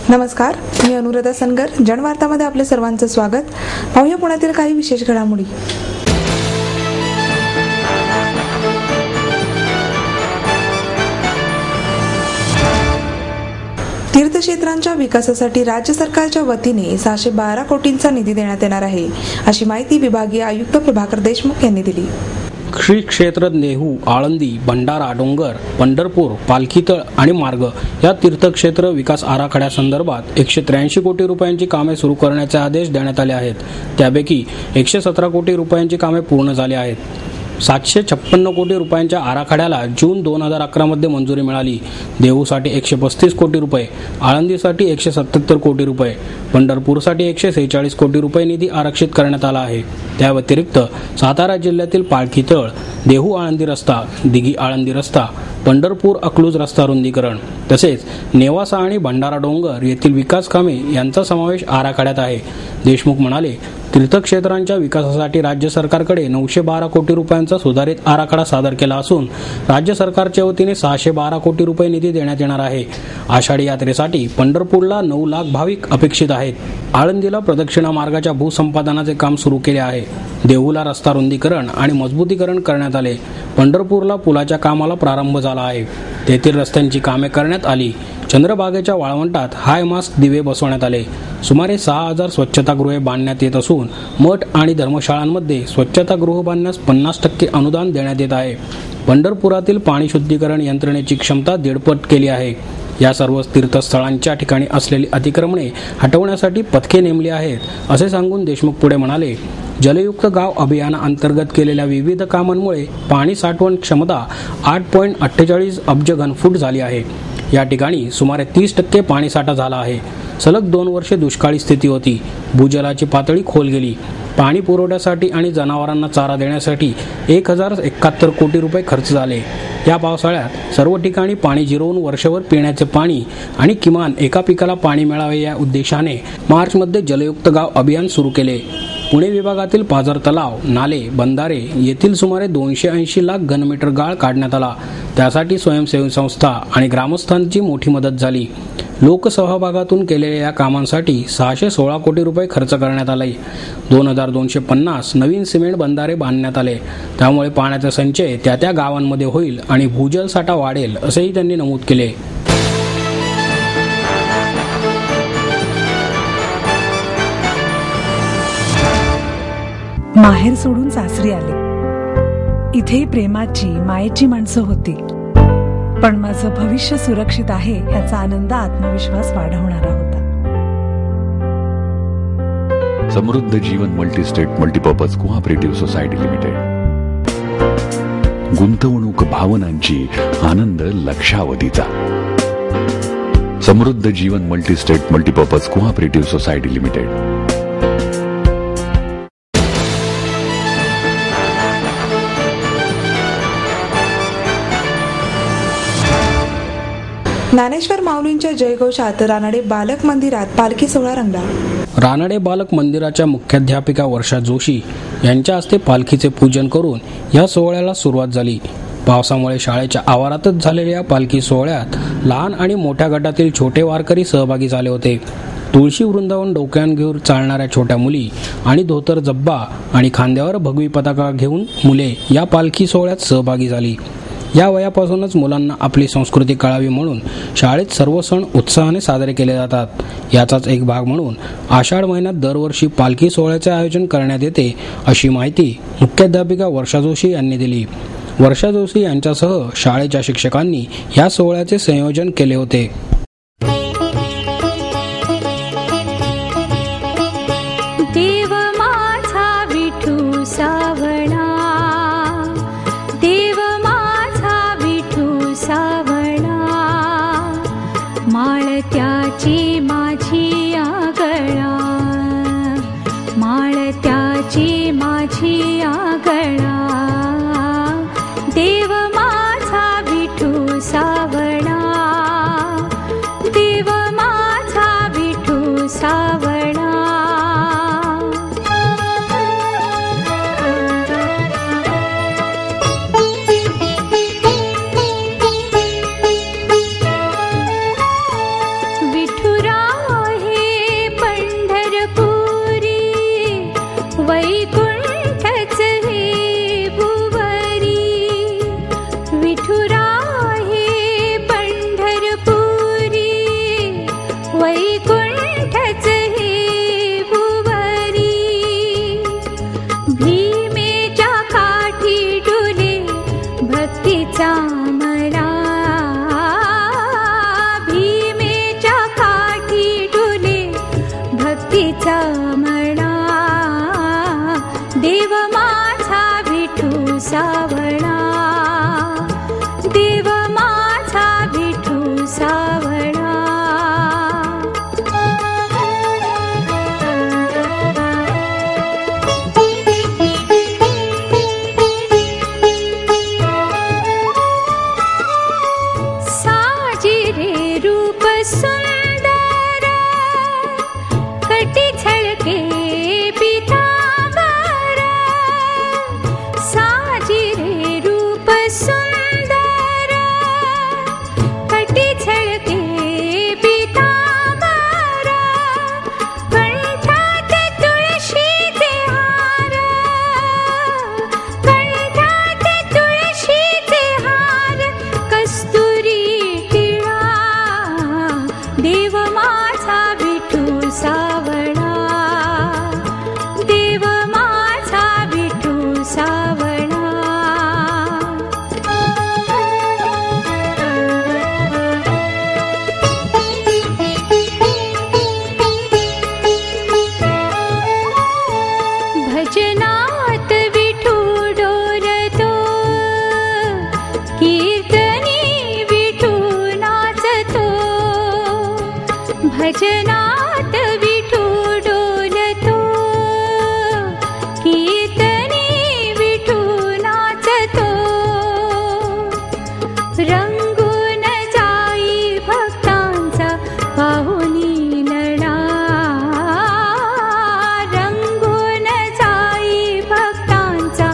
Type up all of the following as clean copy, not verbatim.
नमस्कार, मी अनुराधा सनगर. जनवार्तामध्ये आपले सर्वांचं स्वागत. पाहूया पुण्यातील काही विशेष घडामोडी. तीर्थक्षेत्रांच्या विकासासाठी राज्य सरकारच्या वतीने 612 कोटींचा निधी देण्यात येणार आहे, अशी माहिती विभागीय आयुक्त प्रभाकर देशमुख यांनी दिली. श्री क्षेत्र देहू, आळंदी, भंडारा डोंगर, पंढरपूर, पालखीतळ आणि मार्ग या तीर्थक्षेत्र विकास आराखड्यासंदर्भात 183 कोटी रुपयांची कामे सुरू करण्याचे आदेश देण्यात आले आहेत. त्यापैकी 117 कोटी रुपयांची कामे पूर्ण झाली आहेत. 756 कोटी रुपयांच्या आराखड्याला जून 2011 मध्ये मंजुरी मिळाली. देहूसाठी 135 कोटी रुपये, आळंदीसाठी 177 कोटी रुपये, पंढरपूरसाठी 146 कोटी रुपये निधी आरक्षित करण्यात आला आहे. त्या व्यतिरिक्त सातारा जिल्ह्यातील पालखीतळ, देहू आळंदी रस्ता, दिघी आळंदी रस्ता, पंढरपूर अकलूज रस्ता रुंदीकरण तसेच नेवासा आणि भंडारा डोंगर येथील विकास कामे यांचा समावेश आराखड्यात आहे. देशमुख म्हणाले, तीर्थक्षेत्रांच्या विकासासाठी राज्य सरकारकडे 912 कोटी रुपयांचा सुधारित आराखडा सादर केला असून राज्य सरकारच्या वतीने 612 कोटी रुपये निधी देण्यात येणार आहे. आषाढी यात्रेसाठी पंढरपूरला 9 लाख भाविक अपेक्षित आहेत. आळंदीला प्रदक्षिणा मार्गाच्या भूसंपादनाचे काम सुरू केले आहे. देहूला रस्ता रुंदीकरण आणि मजबूतीकरण करण्यात आले. पंढरपूरला पुलाच्या कामाला प्रारंभ झाला आहे. तेथील रस्त्यांची कामे करण्यात आली. चंद्रभागेच्या वाळवंटात हाय मास्क दिवे बसवण्यात आले. सुमारे 6000 स्वच्छतागृहे बांधण्यात येत असून मठ आणि धर्मशाळांमध्ये स्वच्छतागृह बांधण्यास 50% अनुदान देण्यात येत आहे. पंढरपुरातील पाणी शुद्धीकरण यंत्रणेची क्षमता 1.5 केली आहे. या सर्व तीर्थस्थळांच्या ठिकाणी असलेली अतिक्रमणे हटवण्यासाठी पथके नेमली आहेत, असे सांगून देशमुख पुढे म्हणाले, जलयुक्त गाव अभियानाअंतर्गत केलेल्या विविध कामांमुळे पाणी साठवण क्षमता 8.48 अब्ज घनफूट झाली आहे. या ठिकाणी सुमारे 30% पाणीसाठा झाला आहे. सलग 2 वर्षे दुष्काळी स्थिती होती. भूजलाची पातळी खोल गेली. पाणी पुरवठ्यासाठी आणि जनावरांना चारा देण्यासाठी 1071 कोटी रुपये खर्च झाले. या पावसाळ्यात सर्व ठिकाणी पाणी जिरवून वर्षभर पिण्याचे पाणी आणि किमान एका पिकाला पाणी मिळावे या उद्देशाने मार्चमध्ये जलयुक्त गाव अभियान सुरू केले. पुणे विभागातील पाझर तलाव, नाले, बंधारे येथील सुमारे 280 लाख घनमीटर गाळ काढण्यात आला. त्यासाठी स्वयंसेवी संस्था आणि ग्रामस्थांची मोठी मदत झाली. लोकसहभागातून केलेल्या या कामांसाठी 616 कोटी रुपये खर्च करण्यात आले. 2250 नवीन सिमेंट बंधारे बांधण्यात आले. त्यामुळे पाण्याचा संचय त्या गावांमध्ये होईल आणि भूजल साठा वाढेल, असेही त्यांनी नमूद केले. माहेर सोडून सासरी आले. इथे प्रेमाची, मायेची माणसं होती. पण माझं भविष्य सुरक्षित आहे याचा आनंद, आत्मविश्वास वाढवणारा होता. Samruddha Jeevan multistate multipurpose cooperative society limited. गुंतवणूक भावनांची, आनंद लक्षावधीचा. Samruddha Jeevan multistate multipurpose cooperative society limited. Dnyaneshwar माऊलींच्या जयघोषात रानडे बालक मंदिरात पालखी सोहळा रंगला. रानडे बालक मंदिराच्या मुख्याध्यापिका वर्षा जोशी यांच्या हस्ते पालखीचे पूजन करून या सोहळ्याला सुरुवात झाली. पावसामुळे शाळेच्या आवारातच झालेल्या पालखी सोहळ्यात लहान आणि मोठ्या गटातील छोटे वारकरी सहभागी झाले होते. तुळशी वृंदावन डोक्यावर घेऊन चालणाऱ्या छोट्या मुली आणि धोतर जब्बा आणि खांद्यावर भगवी पताका घेऊन मुले या पालखी सोहळ्यात सहभागी झाली. या वयापासूनच मुलांना आपली संस्कृती कळावी म्हणून शाळेत सर्व सण उत्साहाने साजरे केले जातात. याचाच एक भाग म्हणून आषाढ महिन्यात दरवर्षी पालखी सोहळ्याचे आयोजन करण्यात येते, अशी माहिती मुख्याध्यापिका वर्षा जोशी यांनी दिली. वर्षा जोशी यांच्यासह शाळेच्या शिक्षकांनी या सोहळ्याचे संयोजन केले होते. देव माझा विठू सावळा, देव माझा विठू सावळा, माळत्याची माझी आगळा, माळत्याची माझी आगळा, देव माझा विठू सावळा, वैकुंठच हे भुवरी भीमेच्या काठी डुले भक्तीचा मळा भीमेच्या काठी डुले भक्तीचा मळा देव माझा विठू सावळा देव माझा विठू सावळा साजी रे रूप सुंदर कटी झळके पितांबर साजी रे रूप सुंदर कटी झळके पितांबर कंठात तुळशीचे हार कंठात तुळशीचे हार कस्तुरी टिळा देव माझा विठू सावळा देव माझा विठू सावळा भजनात विठू डोलतो कीर्तनी विठू नाचतो भजनात विठू डोलतो कीर्तनी विठू नाचतो रंगून जाई भक्तांचा पाहुणी लढा रंगून जाई भक्तांचा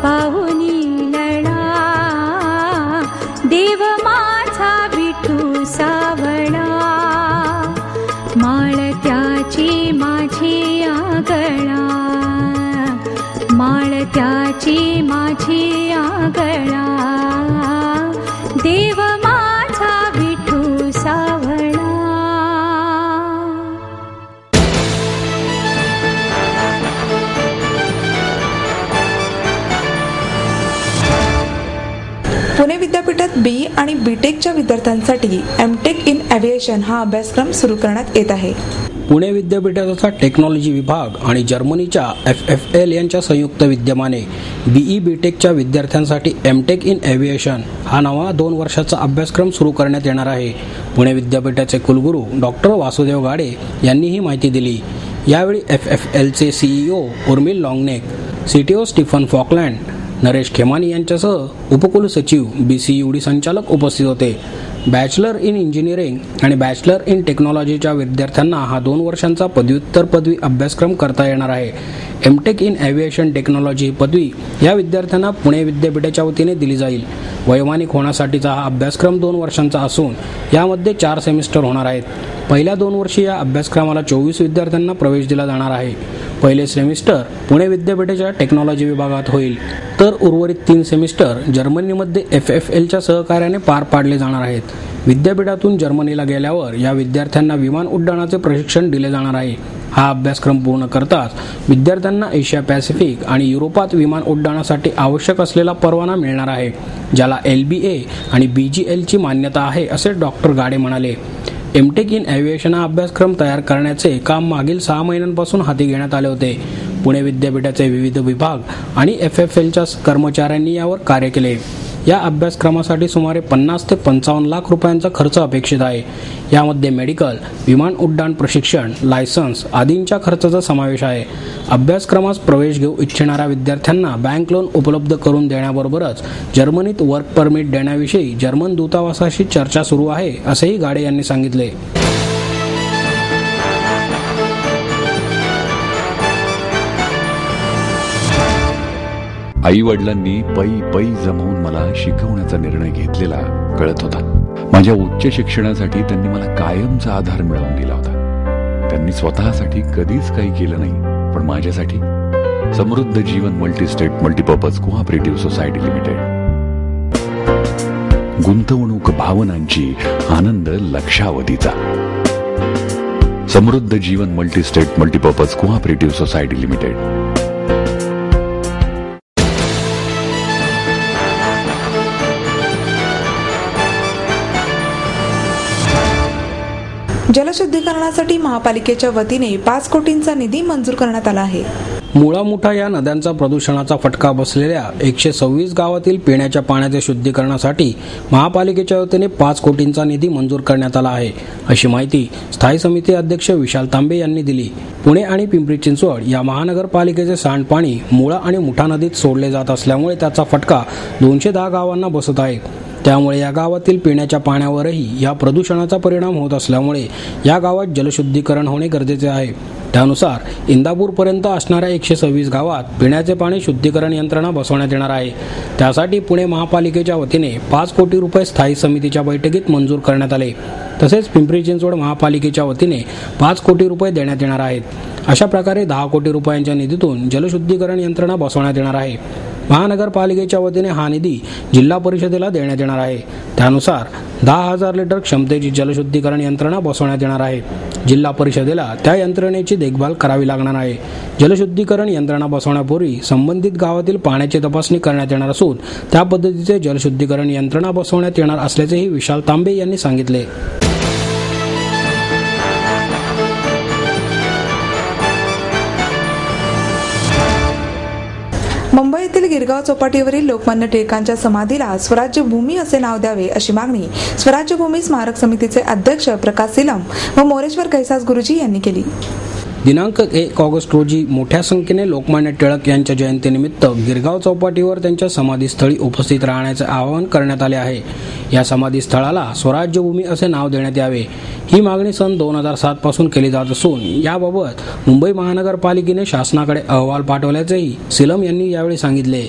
पाहुणी लढा देव माझा विठू सावळा माळत्याची माझी आगळा माळत्याची माझी आगळा देव माझा विठू सावळा पुणे विद्यापीठात BE आणि BTECच्या विद्यार्थ्यांसाठी MTech इन एव्हिएशन हा अभ्यासक्रम सुरू करण्यात येत आहे. पुणे विद्यापीठाचा टेक्नॉलॉजी विभाग आणि जर्मनीच्या FFL यांच्या संयुक्त विद्यमाने BE BTECच्या विद्यार्थ्यांसाठी MTech इन एव्हिएशन हा नवा 2 वर्षाचा अभ्यासक्रम सुरू करण्यात येणार आहे. पुणे विद्यापीठाचे कुलगुरू डॉक्टर वासुदेव गाडे यांनी ही माहिती दिली. यावेळी FFLचे CEO उर्मिल लॉंगनेक, CTO Stephen Falkland, Naresh Khemani यांच्यासह उपकुलसचिव BCUD संचालक उपस्थित होते. बॅचलर इन इंजिनिअरिंग आणि बॅचलर इन टेक्नॉलॉजीच्या विद्यार्थ्यांना हा 2 वर्षांचा पदव्युत्तर पदवी अभ्यासक्रम करता येणार आहे. MTech इन एव्हिएशन टेक्नॉलॉजी ही पदवी या विद्यार्थ्यांना पुणे विद्यापीठाच्या वतीने दिली जाईल. वैमानिक होण्यासाठीचा हा अभ्यासक्रम 2 वर्षांचा असून यामध्ये 4 सेमिस्टर होणार आहेत. पहिल्या 2 वर्षी या अभ्यासक्रमाला 24 विद्यार्थ्यांना प्रवेश दिला जाणार आहे. पहिले सेमिस्टर पुणे विद्यापीठाच्या टेक्नॉलॉजी विभागात होईल, तर उर्वरित 3 सेमिस्टर जर्मनीमध्ये FFLच्या सहकार्याने पार पाडले जाणार आहेत. विद्यापीठातून जर्मनीला गेल्यावर या विद्यार्थ्यांना विमान उड्डाणाचे प्रशिक्षण दिले जाणार आहे. हा अभ्यासक्रम पूर्ण करताच विद्यार्थ्यांना एशिया पॅसिफिक आणि युरोपात विमान उड्डाणासाठी आवश्यक असलेला परवाना मिळणार आहे, ज्याला LBA आणि BGLची मान्यता आहे, असे डॉक्टर गाडे म्हणाले. MTech इन एव्हिएशन हा अभ्यासक्रम तयार करण्याचे काम मागील 6 महिन्यांपासून हाती घेण्यात आले होते. पुणे विद्यापीठाचे विविध विभाग आणि FFLच्या कर्मचाऱ्यांनी यावर कार्य केले. या अभ्यासक्रमासाठी सुमारे 50 ते 55 लाख रुपयांचा खर्च अपेक्षित आहे. यामध्ये मेडिकल, विमान उड्डाण प्रशिक्षण, लायसन्स आदींच्या खर्चाचा समावेश आहे. अभ्यासक्रमास प्रवेश घेऊ इच्छिणाऱ्या विद्यार्थ्यांना बँक लोन उपलब्ध करून देण्याबरोबरच जर्मनीत वर्क परमिट देण्याविषयी जर्मन दूतावासाशी चर्चा सुरू आहे, असेही गाडे यांनी सांगितले. आई वडिलांनी पै जमवून मला शिकवण्याचा निर्णय घेतलेला कळत होता. माझ्या उच्च शिक्षणासाठी त्यांनी मला कायमचा आधार मिळवून दिला होता. त्यांनी स्वतःसाठी कधीच काही केलं नाही, पण माझ्यासाठी Samruddha Jeevan multistate multipurpose cooperative society limited. गुंतवणूक भावनांची, आनंद लक्षावधीचा. Samruddha Jeevan multistate multipurpose cooperative society limited. जलशुद्धीकरणासाठी महापालिकेच्या वतीने 5 कोटींचा निधी मंजूर करण्यात आला आहे. मुळा मुठा या नद्यांचा प्रदूषणाचा फटका बसलेल्या 126 गावातील पिण्याच्या पाण्याच्या शुद्धीकरणासाठी महापालिकेच्या वतीने 5 कोटींचा निधी मंजूर करण्यात आला आहे, अशी माहिती स्थायी समिती अध्यक्ष विशाल तांबे यांनी दिली. पुणे आणि पिंपरी चिंचवड या महानगरपालिकेचे सांडपाणी मुळा आणि मुठा नदीत सोडले जात असल्यामुळे त्याचा फटका 210 गावांना बसत आहे. त्यामुळे या गावातील पिण्याच्या पाण्यावरही या प्रदूषणाचा परिणाम होत असल्यामुळे या गावात जलशुद्धीकरण होणे गरजेचे आहे. त्यानुसार इंदापूरपर्यंत असणाऱ्या 126 गावात पिण्याचे पाणी शुद्धीकरण यंत्रणा बसवण्यात येणार आहे. त्यासाठी पुणे महापालिकेच्या वतीने 5 कोटी रुपये स्थायी समितीच्या बैठकीत मंजूर करण्यात आले. तसेच पिंपरी चिंचवड महापालिकेच्या वतीने 5 कोटी रुपये देण्यात येणार आहेत. अशा प्रकारे 10 कोटी रुपयांच्या निधीतून जलशुद्धीकरण यंत्रणा बसवण्यात येणार आहे. महानगरपालिकेच्या वतीने हा निधी जिल्हा परिषदेला देण्यात येणार आहे. त्यानुसार 10,000 लिटर क्षमतेची जलशुद्धीकरण यंत्रणा बसवण्यात येणार आहे. जिल्हा परिषदेला त्या यंत्रणेची देखभाल करावी लागणार आहे. जलशुद्धीकरण यंत्रणा बसवण्यापूर्वी संबंधित गावातील पाण्याची तपासणी करण्यात येणार असून त्या पद्धतीचे जलशुद्धीकरण यंत्रणा बसवण्यात येणार असल्याचेही विशाल तांबे यांनी सांगितले. मुंबईतील गिरगाव चौपाटीवरील लोकमान्य टिळकांच्या समाधीला स्वराज्य भूमी असे नाव द्यावे अशी मागणी स्वराज्य भूमी स्मारक समितीचे अध्यक्ष प्रकाश सिलम व मोरेश्वर कैसास गुरुजी यांनी केली. दिनांक 1 ऑगस्ट रोजी मोठ्या संख्येने लोकमान्य टिळक यांच्या जयंतीनिमित्त गिरगाव चौपाटीवर त्यांच्या समाधीस्थळी उपस्थित राहण्याचे आवाहन करण्यात आले आहे. या समाधीस्थळाला स्वराज्यभूमी असे नाव देण्यात यावे ही मागणी सन 2007 पासून केली जात असून याबाबत मुंबई महानगरपालिकेने शासनाकडे अहवाल पाठवल्याचेही सिलम यांनी यावेळी सांगितले.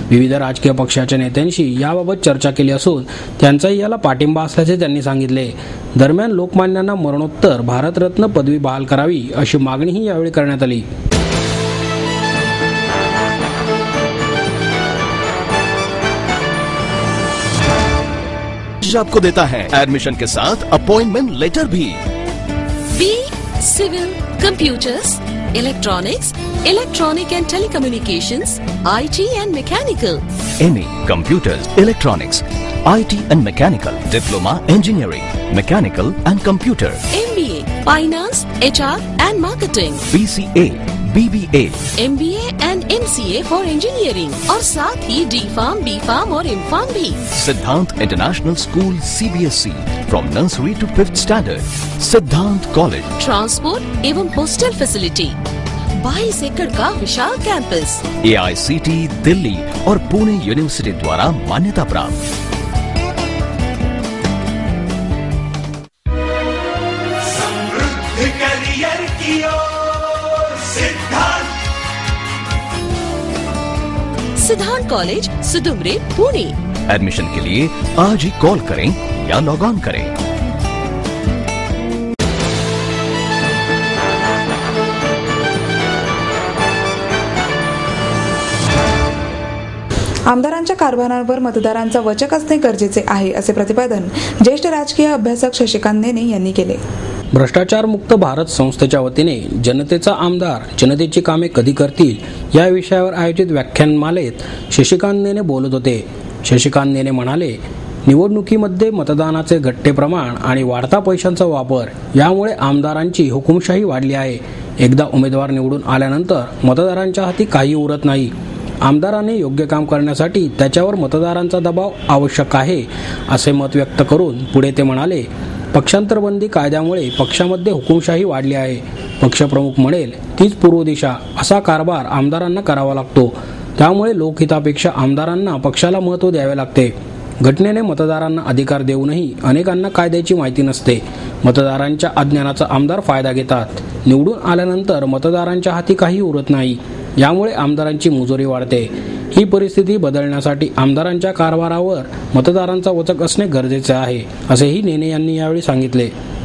विविध राजकीय पक्षाच्या नेत्यांशी याबाबत चर्चा केली असून त्यांचाही याला पाठिंबा असल्याचे त्यांनी सांगितले. दरम्यान लोकमान्यांना मरणोत्तर भारतरत्न पदवी बहाल करावी अशी मागणीही यावेळी करण्यात आली. आपको देता है एडमिशन के साथ अपॉइंटमेंट लेटर भी. B civil, computers, electronics, electronic and telecommunications, IT and mechanical. MA Computers, Electronics, IT and Mechanical, Diploma Engineering, Mechanical and Computer. MBA Finance, HR and Marketing. BCA, BBA, MBA and MCA for Engineering और साथ ही D.Pharm, B.Pharm और M.Pharm भी. Siddhant International School CBSE from nursery to 5th standard. Siddhant College. Transport एवं hostel facility. 22 एकड़ का विशाल campus. AICT Delhi और Pune university द्वारा मान्यता प्राप्त. समृद्ध करियर की ओर सिद्धांत कॉलेज सुदुमरे पुणे. एडमिशन के लिए आज ही कॉल करें या लॉग ऑन करें. आमदारांच्या कारभारावर मतदारांचा वचक असणे गरजेचे आहे असे प्रतिपादन ज्येष्ठ राजकीय अभ्यासक शशिकांत नेने यांनी केले. भ्रष्टाचार मुक्त भारत संस्थेच्या वतीने जनतेचा आमदार जनतेची कामे कधी करतील या विषयावर आयोजित व्याख्यानमालेत शशिकांत नेने बोलत होते. शशिकांत नेने म्हणाले, निवडणुकीमध्ये मतदानाचे घटते प्रमाण आणि वाढता पैशांचा वापर यामुळे आमदारांची हुकुमशाही वाढली आहे. एकदा उमेदवार निवडून आल्यानंतर मतदारांच्या हाती काही उरत नाही. आमदाराने योग्य काम करण्यासाठी त्याच्यावर मतदारांचा दबाव आवश्यक आहे असे मत व्यक्त करून पुढे ते म्हणाले, पक्षांतरबंदी कायद्यामुळे पक्षामध्ये हुकुमशाही वाढली आहे. पक्षप्रमुख म्हणेल तीच पूर्व दिशा असा कारभार आमदारांना करावा लागतो. त्यामुळे लोकहितापेक्षा आमदारांना पक्षाला महत्त्व द्यावे लागते. घटनेने मतदारांना अधिकार देऊनही अनेकांना कायद्याची माहिती नसते. मतदारांच्या अज्ञानाचा आमदार फायदा घेतात. निवडून आल्यानंतर मतदारांच्या हाती काही उरत नाही. यामुळे आमदारांची मुजोरी वाढते. ही परिस्थिती बदलण्यासाठी आमदारांच्या कारभारावर मतदारांचा वचक असणे गरजेचे आहे असेही नेने यांनी यावेळी सांगितले.